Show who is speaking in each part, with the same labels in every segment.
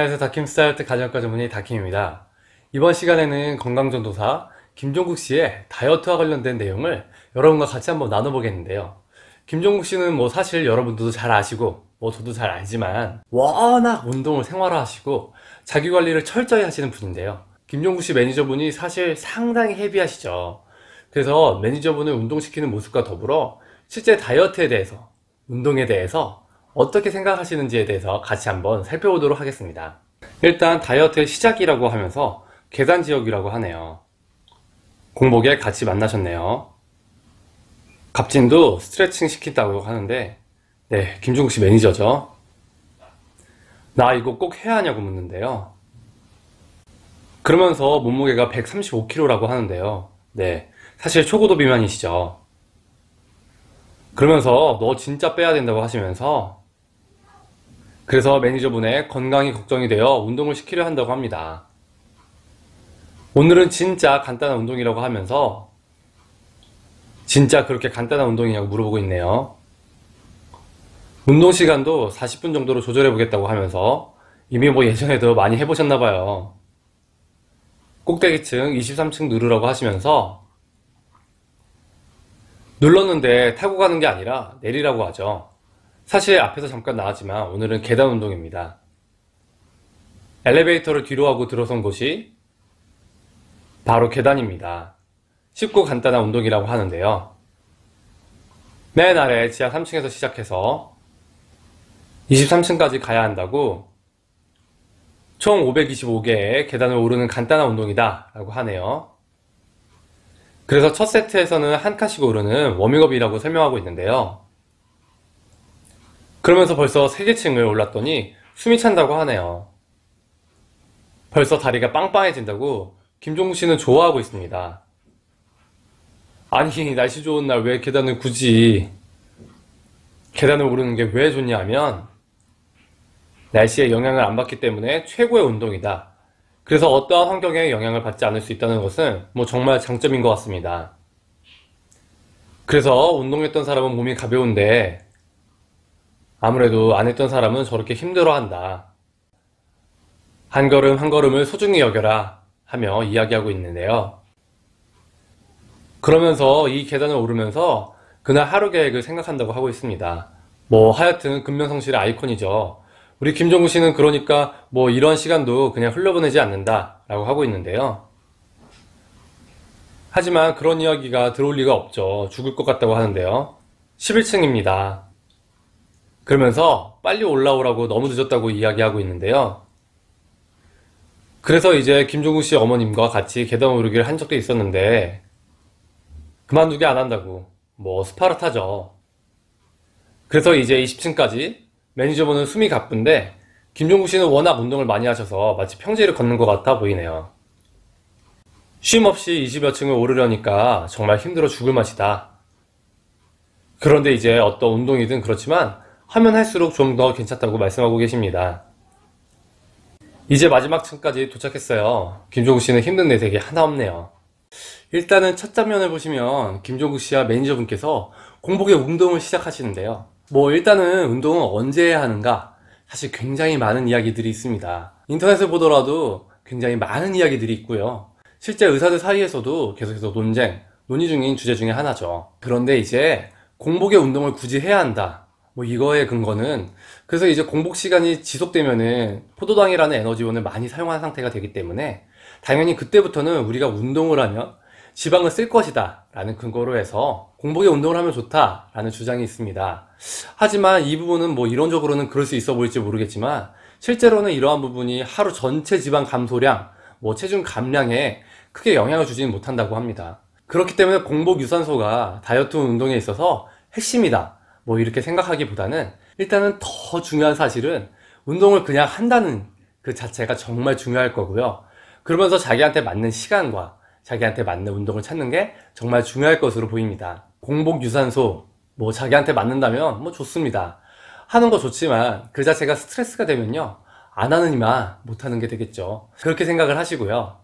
Speaker 1: 안녕하세요. 다킴스타일트 가정과 전문의 다킴입니다. 이번 시간에는 건강전도사 김종국 씨의 다이어트와 관련된 내용을 여러분과 같이 한번 나눠보겠는데요. 김종국 씨는 뭐 사실 여러분들도 잘 아시고 저도 잘 알지만 워낙 운동을 생활화하시고 자기관리를 철저히 하시는 분인데요. 김종국 씨 매니저분이 사실 상당히 헤비하시죠. 그래서 매니저분을 운동시키는 모습과 더불어 실제 다이어트에 대해서, 운동에 대해서 어떻게 생각하시는지에 대해서 같이 한번 살펴보도록 하겠습니다. 일단 다이어트의 시작이라고 하면서 계단지옥이라고 하네요. 공복에 같이 만나셨네요. 갑진도 스트레칭 시킨다고 하는데, 네, 김종국 씨 매니저죠. 나 이거 꼭 해야 하냐고 묻는데요. 그러면서 몸무게가 135kg라고 하는데요. 네, 사실 초고도 비만이시죠. 그러면서 너 진짜 빼야 된다고 하시면서, 그래서 매니저분의 건강이 걱정이 되어 운동을 시키려 한다고 합니다. 오늘은 진짜 간단한 운동이라고 하면서 진짜 그렇게 간단한 운동이냐고 물어보고 있네요. 운동 시간도 40분 정도로 조절해 보겠다고 하면서 이미 예전에도 많이 해보셨나봐요. 꼭대기층 23층 누르라고 하시면서 눌렀는데 타고 가는 게 아니라 내리라고 하죠. 사실 앞에서 잠깐 나왔지만 오늘은 계단 운동입니다. 엘리베이터를 뒤로 하고 들어선 곳이 바로 계단입니다. 쉽고 간단한 운동이라고 하는데요. 맨 아래 지하 3층에서 시작해서 23층까지 가야 한다고 총 525개의 계단을 오르는 간단한 운동이다 라고 하네요. 그래서 첫 세트에서는 한 칸씩 오르는 워밍업이라고 설명하고 있는데요. 그러면서 벌써 3개층을 올랐더니 숨이 찬다고 하네요. 벌써 다리가 빵빵해진다고 김종국 씨는 좋아하고 있습니다. 아니, 날씨 좋은 날 왜 계단을 굳이 계단을 오르는 게 왜 좋냐 하면 날씨에 영향을 안 받기 때문에 최고의 운동이다. 그래서 어떠한 환경에 영향을 받지 않을 수 있다는 것은 정말 장점인 것 같습니다. 그래서 운동했던 사람은 몸이 가벼운데 아무래도 안 했던 사람은 저렇게 힘들어한다. 한 걸음 한 걸음을 소중히 여겨라 하며 이야기하고 있는데요. 그러면서 이 계단을 오르면서 그날 하루 계획을 생각한다고 하고 있습니다. 하여튼 근면성실의 아이콘이죠. 우리 김종국 씨는 그러니까 이런 시간도 그냥 흘려보내지 않는다 라고 하고 있는데요. 하지만 그런 이야기가 들어올 리가 없죠. 죽을 것 같다고 하는데요. 11층입니다. 그러면서 빨리 올라오라고 너무 늦었다고 이야기하고 있는데요. 그래서 이제 김종국 씨 어머님과 같이 계단 오르기를 한 적도 있었는데 그만두게 안 한다고 스파르타죠. 그래서 이제 20층까지 매니저분은 숨이 가쁜데 김종국 씨는 워낙 운동을 많이 하셔서 마치 평지를 걷는 것 같아 보이네요. 쉼 없이 20여 층을 오르려니까 정말 힘들어 죽을 맛이다. 그런데 이제 어떤 운동이든 그렇지만 하면 할수록 좀 더 괜찮다고 말씀하고 계십니다. 이제 마지막 층까지 도착했어요. 김종국 씨는 힘든 내색이 하나 없네요. 일단은 첫 장면을 보시면 김종국 씨와 매니저분께서 공복에 운동을 시작하시는데요. 일단은 운동은 언제 해야 하는가? 사실 굉장히 많은 이야기들이 있습니다. 인터넷을 보더라도 굉장히 많은 이야기들이 있고요. 실제 의사들 사이에서도 계속해서 논의 중인 주제 중에 하나죠. 그런데 이제 공복에 운동을 굳이 해야 한다. 이거의 근거는 그래서 이제 공복 시간이 지속되면은 포도당이라는 에너지원을 많이 사용한 상태가 되기 때문에 당연히 그때부터는 우리가 운동을 하면 지방을 쓸 것이다 라는 근거로 해서 공복에 운동을 하면 좋다 라는 주장이 있습니다. 하지만 이 부분은 이론적으로는 그럴 수 있어 보일지 모르겠지만 실제로는 이러한 부분이 하루 전체 지방 감소량, 체중 감량에 크게 영향을 주지는 못한다고 합니다. 그렇기 때문에 공복 유산소가 다이어트 운동에 있어서 핵심이다 이렇게 생각하기보다는 일단은 더 중요한 사실은 운동을 그냥 한다는 그 자체가 정말 중요할 거고요. 그러면서 자기한테 맞는 시간과 자기한테 맞는 운동을 찾는 게 정말 중요할 것으로 보입니다. 공복 유산소 자기한테 맞는다면 좋습니다. 하는 거 좋지만 그 자체가 스트레스가 되면요 안 하는 이만 못하는 게 되겠죠. 그렇게 생각을 하시고요.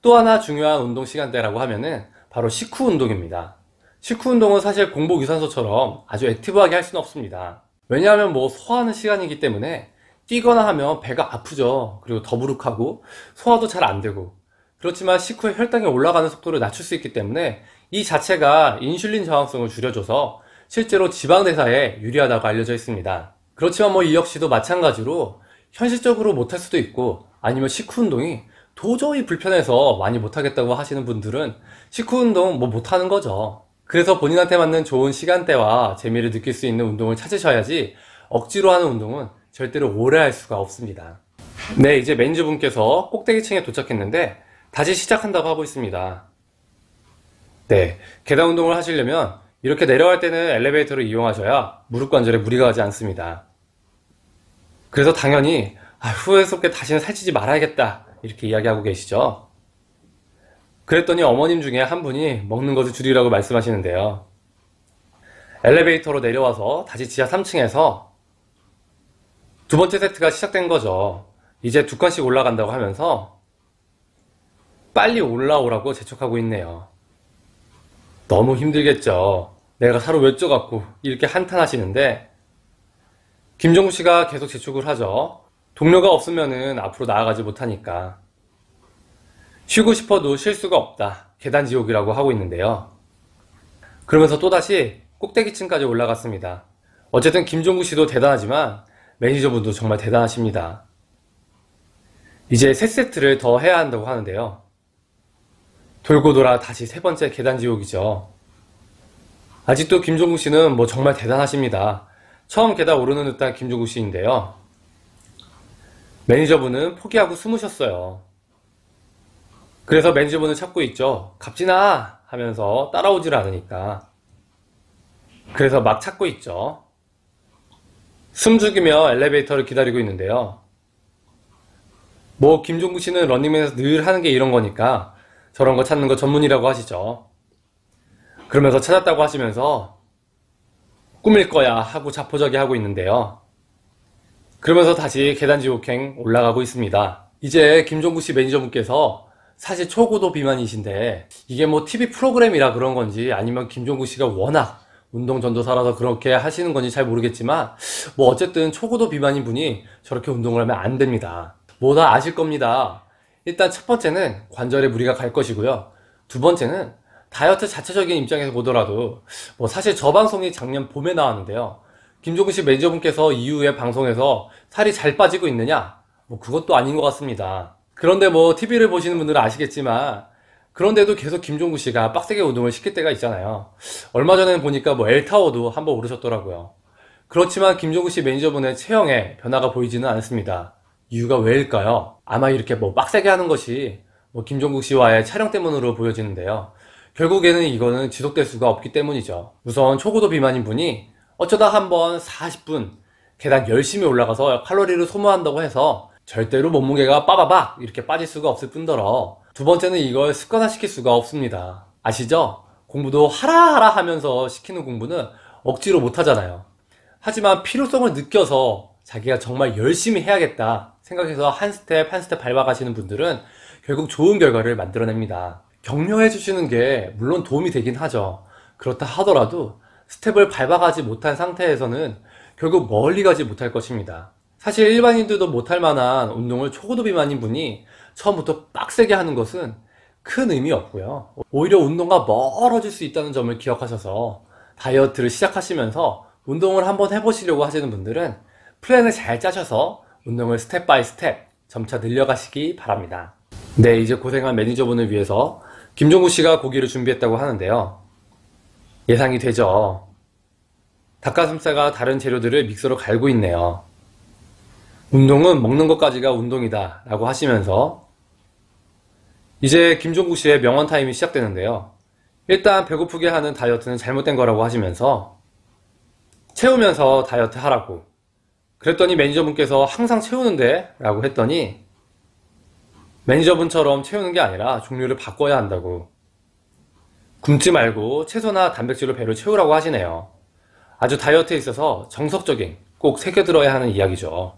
Speaker 1: 또 하나 중요한 운동 시간대라고 하면은 바로 식후 운동입니다. 식후 운동은 사실 공복 유산소처럼 아주 액티브하게 할 수는 없습니다. 왜냐하면 소화하는 시간이기 때문에 뛰거나 하면 배가 아프죠. 그리고 더부룩하고 소화도 잘 안 되고. 그렇지만 식후에 혈당이 올라가는 속도를 낮출 수 있기 때문에 이 자체가 인슐린 저항성을 줄여줘서 실제로 지방 대사에 유리하다고 알려져 있습니다. 그렇지만 뭐 이 역시도 마찬가지로 현실적으로 못할 수도 있고, 아니면 식후 운동이 도저히 불편해서 많이 못하겠다고 하시는 분들은 식후 운동 뭐 못하는 거죠. 그래서 본인한테 맞는 좋은 시간대와 재미를 느낄 수 있는 운동을 찾으셔야지 억지로 하는 운동은 절대로 오래 할 수가 없습니다. 네, 이제 매니저분께서 꼭대기층에 도착했는데 다시 시작한다고 하고 있습니다. 네, 계단 운동을 하시려면 이렇게 내려갈 때는 엘리베이터를 이용하셔야 무릎 관절에 무리가 가지 않습니다. 그래서 당연히 후회스럽게 다시는 살찌지 말아야겠다 이렇게 이야기하고 계시죠. 그랬더니 어머님 중에 한 분이 먹는 것을 줄이라고 말씀하시는데요. 엘리베이터로 내려와서 다시 지하 3층에서 두 번째 세트가 시작된 거죠. 이제 2칸씩 올라간다고 하면서 빨리 올라오라고 재촉하고 있네요. 너무 힘들겠죠. 내가 살을 왜 쪄갖고 이렇게 한탄하시는데, 김종국 씨가 계속 재촉을 하죠. 동료가 없으면은 앞으로 나아가지 못하니까. 쉬고 싶어도 쉴 수가 없다. 계단 지옥이라고 하고 있는데요. 그러면서 또다시 꼭대기층까지 올라갔습니다. 어쨌든 김종국 씨도 대단하지만 매니저분도 정말 대단하십니다. 이제 3세트를 더 해야 한다고 하는데요. 돌고 돌아 다시 3번째 계단 지옥이죠. 아직도 김종국 씨는 뭐 정말 대단하십니다. 처음 계단 오르는 듯한 김종국 씨인데요. 매니저분은 포기하고 숨으셨어요. 그래서 매니저분을 찾고 있죠. 갑진아 하면서 따라오질 않으니까. 그래서 막 찾고 있죠. 숨죽이며 엘리베이터를 기다리고 있는데요. 뭐 김종국 씨는 런닝맨에서 늘 하는 게 이런 거니까 저런 거 찾는 거 전문이라고 하시죠. 그러면서 찾았다고 하시면서 꿈일 거야 하고 자포자기 하고 있는데요. 그러면서 다시 계단 지옥행 올라가고 있습니다. 이제 김종국 씨 매니저분께서 사실 초고도 비만이신데 이게 뭐 TV 프로그램이라 그런 건지 아니면 김종국 씨가 워낙 운동 전도사라서 그렇게 하시는 건지 잘 모르겠지만, 뭐 어쨌든 초고도 비만인 분이 저렇게 운동을 하면 안 됩니다. 뭐 다 아실 겁니다. 일단 첫 번째는 관절에 무리가 갈 것이고요. 두 번째는 다이어트 자체적인 입장에서 보더라도 뭐 사실 저 방송이 작년 봄에 나왔는데요. 김종국 씨 매니저분께서 이후에 방송에서 살이 잘 빠지고 있느냐? 뭐 그것도 아닌 것 같습니다. 그런데 뭐 TV를 보시는 분들은 아시겠지만, 그런데도 계속 김종국 씨가 빡세게 운동을 시킬 때가 있잖아요. 얼마 전에 보니까 뭐 엘타워도 한번 오르셨더라고요. 그렇지만 김종국 씨 매니저분의 체형에 변화가 보이지는 않습니다. 이유가 왜일까요? 아마 이렇게 뭐 빡세게 하는 것이 뭐 김종국 씨와의 촬영 때문으로 보여지는데요. 결국에는 이거는 지속될 수가 없기 때문이죠. 우선 초고도 비만인 분이 어쩌다 한번 40분 계단 열심히 올라가서 칼로리를 소모한다고 해서 절대로 몸무게가 빠바박 이렇게 빠질 수가 없을 뿐더러, 두 번째는 이걸 습관화시킬 수가 없습니다. 아시죠? 공부도 하라 하면서 시키는 공부는 억지로 못하잖아요. 하지만 필요성을 느껴서 자기가 정말 열심히 해야겠다 생각해서 한 스텝 한 스텝 밟아가시는 분들은 결국 좋은 결과를 만들어냅니다. 격려해 주시는 게 물론 도움이 되긴 하죠. 그렇다 하더라도 스텝을 밟아가지 못한 상태에서는 결국 멀리 가지 못할 것입니다. 사실 일반인들도 못할 만한 운동을 초고도 비만인 분이 처음부터 빡세게 하는 것은 큰 의미 없고요. 오히려 운동과 멀어질 수 있다는 점을 기억하셔서 다이어트를 시작하시면서 운동을 한번 해보시려고 하시는 분들은 플랜을 잘 짜셔서 운동을 스텝 바이 스텝 점차 늘려가시기 바랍니다. 네, 이제 고생한 매니저분을 위해서 김종국 씨가 고기를 준비했다고 하는데요. 예상이 되죠. 닭가슴살과 다른 재료들을 믹서로 갈고 있네요. 운동은 먹는 것까지가 운동이다 라고 하시면서 이제 김종국 씨의 명언 타임이 시작되는데요. 일단 배고프게 하는 다이어트는 잘못된 거라고 하시면서 채우면서 다이어트 하라고. 그랬더니 매니저분께서 항상 채우는데? 라고 했더니 매니저분처럼 채우는 게 아니라 종류를 바꿔야 한다고. 굶지 말고 채소나 단백질로 배를 채우라고 하시네요. 아주 다이어트에 있어서 정석적인 꼭 새겨들어야 하는 이야기죠.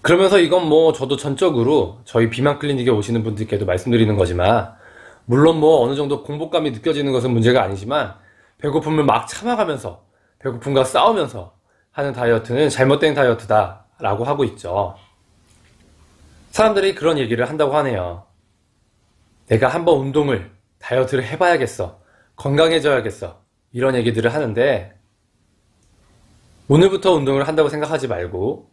Speaker 1: 그러면서 이건 뭐 저도 전적으로 저희 비만 클리닉에 오시는 분들께도 말씀드리는 거지만, 물론 뭐 어느 정도 공복감이 느껴지는 것은 문제가 아니지만 배고픔을 막 참아가면서 배고픔과 싸우면서 하는 다이어트는 잘못된 다이어트다 라고 하고 있죠. 사람들이 그런 얘기를 한다고 하네요. 내가 한번 운동을, 다이어트를 해봐야겠어. 건강해져야겠어. 이런 얘기들을 하는데, 오늘부터 운동을 한다고 생각하지 말고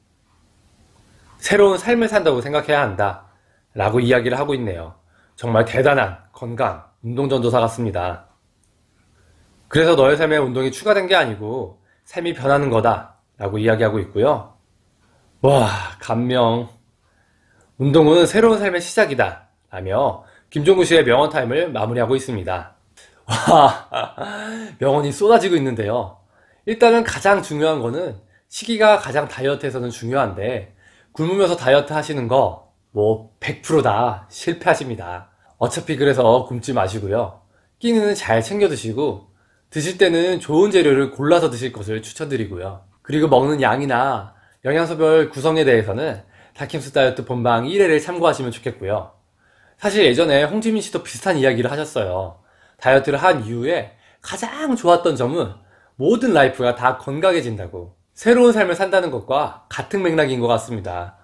Speaker 1: 새로운 삶을 산다고 생각해야 한다 라고 이야기를 하고 있네요. 정말 대단한 건강 운동전도사 같습니다. 그래서 너의 삶에 운동이 추가된 게 아니고 삶이 변하는 거다 라고 이야기하고 있고요. 와, 감명. 운동은 새로운 삶의 시작이다 라며 김종구 씨의 명언 타임을 마무리하고 있습니다. 와, 명언이 쏟아지고 있는데요. 일단은 가장 중요한 거는 시기가 가장 다이어트에서는 중요한데 굶으면서 다이어트 하시는 거 뭐 100%다 실패하십니다. 어차피 그래서 굶지 마시고요. 끼니는 잘 챙겨 드시고 드실 때는 좋은 재료를 골라서 드실 것을 추천드리고요. 그리고 먹는 양이나 영양소별 구성에 대해서는 다킴스 다이어트 본방 1회를 참고하시면 좋겠고요. 사실 예전에 홍지민 씨도 비슷한 이야기를 하셨어요. 다이어트를 한 이후에 가장 좋았던 점은 모든 라이프가 다 건강해진다고. 새로운 삶을 산다는 것과 같은 맥락인 것 같습니다.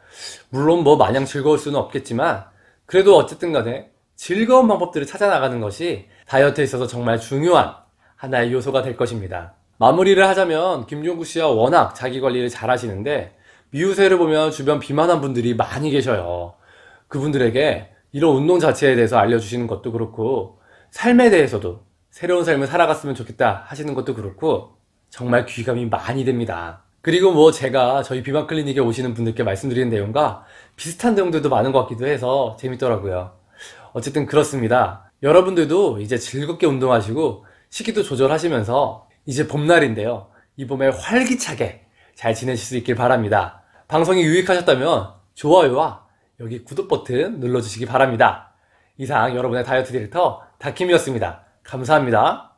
Speaker 1: 물론 뭐 마냥 즐거울 수는 없겠지만 그래도 어쨌든 간에 즐거운 방법들을 찾아 나가는 것이 다이어트에 있어서 정말 중요한 하나의 요소가 될 것입니다. 마무리를 하자면 김종구 씨가 워낙 자기 관리를 잘 하시는데 미우새를 보면 주변 비만한 분들이 많이 계셔요. 그분들에게 이런 운동 자체에 대해서 알려주시는 것도 그렇고 삶에 대해서도 새로운 삶을 살아갔으면 좋겠다 하시는 것도 그렇고 정말 귀감이 많이 됩니다. 그리고 뭐 제가 저희 비만 클리닉에 오시는 분들께 말씀드리는 내용과 비슷한 내용들도 많은 것 같기도 해서 재밌더라고요. 어쨌든 그렇습니다. 여러분들도 이제 즐겁게 운동하시고 식기도 조절하시면서 이제 봄날인데요. 이 봄에 활기차게 잘 지내실 수 있길 바랍니다. 방송이 유익하셨다면 좋아요와 여기 구독 버튼 눌러주시기 바랍니다. 이상 여러분의 다이어트 디렉터 다킴이었습니다. 감사합니다.